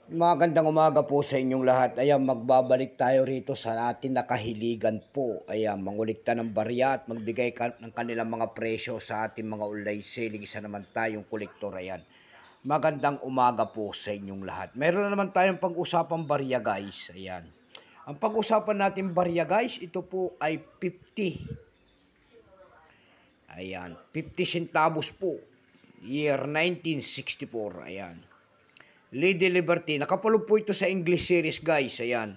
Magandang umaga po sa inyong lahat. Ayan, magbabalik tayo rito sa ating nakahiligan po. Ayan, mangulikta ng barya at magbigay ng kanilang mga presyo sa ating mga online selling. Isa naman tayong kolektor. Ayan, magandang umaga po sa inyong lahat. Meron na naman tayong pag-usapang barya guys. Ayan, ang pag-usapan natin barya guys, ito po ay 50. Ayan, 50 centavos po. Year 1964. Ayan. Lady Liberty. Nakapalog po ito sa English series guys. Ayan.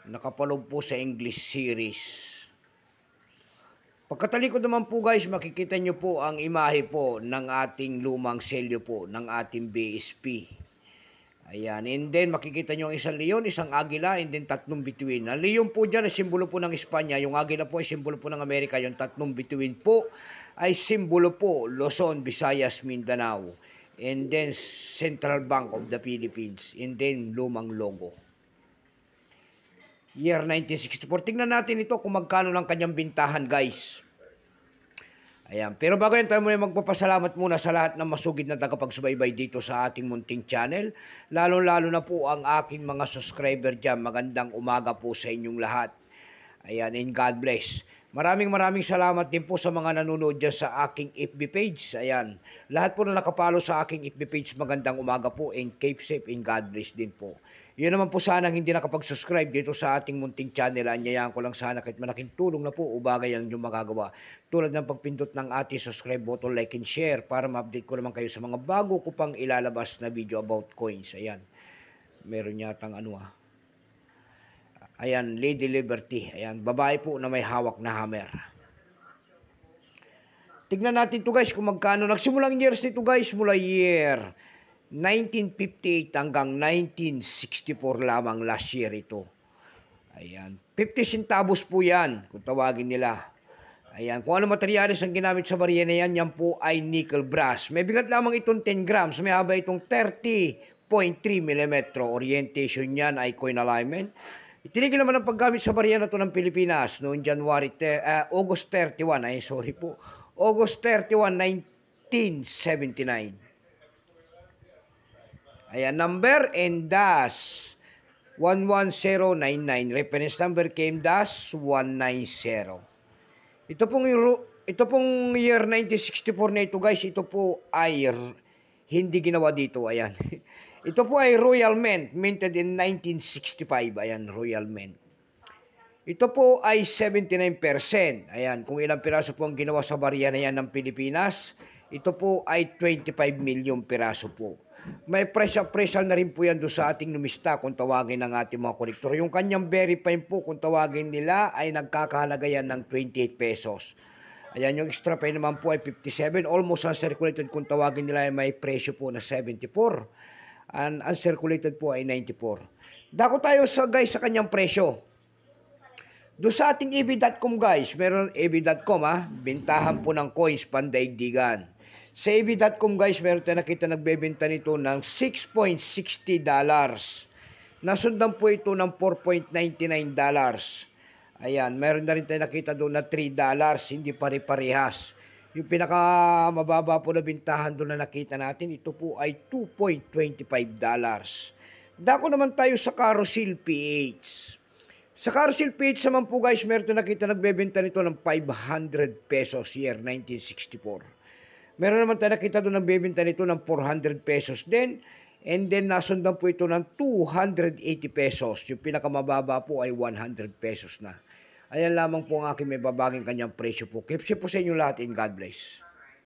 Nakapalog po sa English series. Pagkatalikod naman po guys, makikita nyo po ang imahe po ng ating lumang selyo po ng ating BSP. Ayan. And then makikita nyo ang isang leon, isang agila, and then tatlong bituin. Ang leon po dyan ay simbolo po ng Espanya. Yung agila po ay simbolo po ng Amerika. Yung tatlong bituin po ay simbolo po Luzon, Visayas, Mindanao. And then Central Bank of the Philippines, and then lumang logo. Year 1964. Tingnan natin ito kung magkano lang kanyang bintahan guys. Ayan. Pero bago yan tayo muna magpapasalamat muna sa lahat ng masugid na tagapagsubaybay dito sa ating munting channel. Lalo-lalo na po ang aking mga subscriber dyan. Magandang umaga po sa inyong lahat. Ayan, and God bless. Maraming salamat din po sa mga nanonood dyan sa aking FB page. Ayan, lahat po na nakapalo sa aking FB page, magandang umaga po and keep safe and God bless din po. Yun naman po sana hindi nakapag-subscribe dito sa ating munting channel. Anyayaan ko lang sana kahit malaking tulong na po o bagay ang inyong magagawa. Tulad ng pagpindot ng ating subscribe button, like and share para ma-update ko naman kayo sa mga bago ko pang ilalabas na video about coins. Ayan, meron yatang ayan, Lady Liberty. Ayan, babae po na may hawak na hammer. Tignan natin to guys kung magkano. Nagsimulang years nito guys mula year 1958 hanggang 1964 lamang last year ito. Ayan, 50 centavos po yan kung tawagin nila. Ayan, kung ano materyales ang ginamit sa barya na yan, yan po ay nickel brass. May bigat lamang itong 10 grams. May haba itong 30.3 mm. Orientation yan ay coin alignment. Itinigil naman ang paggamit sa barya na ito ng Pilipinas noong August 31, August 31, 1979. Ayan, number and dash 11099. Reference number came dash 190. Ito pong year 1964 na ito guys, ito po ay hindi ginawa dito. Ayan. Ito po ay Royal Mint, minted in 1965. Ayan, Royal Mint. Ito po ay 79%. Ayan, kung ilang piraso po ang ginawa sa barya na yan ng Pilipinas, ito po ay 25 million piraso po. May price appraisal na rin po yan doon sa ating numista kung tawagin ng ating mga kolektor. Yung kanyang verify po kung tawagin nila ay nagkakahalaga yan ng 28 pesos. Ayan, yung extra pay naman po ay 57. Almost uncirculated kung tawagin nila ay may presyo po na 74. And uncirculated po ay 94. Dako tayo sa guys sa kanyang presyo. Doon sa ating EV.com guys, meron EV.com bintahan po ng coins pandaigdigan. Sa EV.com guys, meron tayo nakita nagbebenta nito ng $6.60. Nasundan po ito ng $4.99. Ayan, meron na rin tayo nakita doon na $3, hindi pare-parehas. Yung pinakamababa po na bintahan doon na nakita natin, ito po ay $2.25. Dako naman tayo sa Carousel PH. Sa Carousel PH naman po guys, meron tayo nakita nagbebenta nito ng 500 pesos year 1964. Meron naman tayo nakita doon nagbebenta nito ng 400 pesos din. And then nasundan po ito ng 280 pesos. Yung pinakamababa po ay 100 pesos na. Ayan lamang po ang aking may babaging kanyang presyo po. Keep safe po sa inyo lahat and God bless.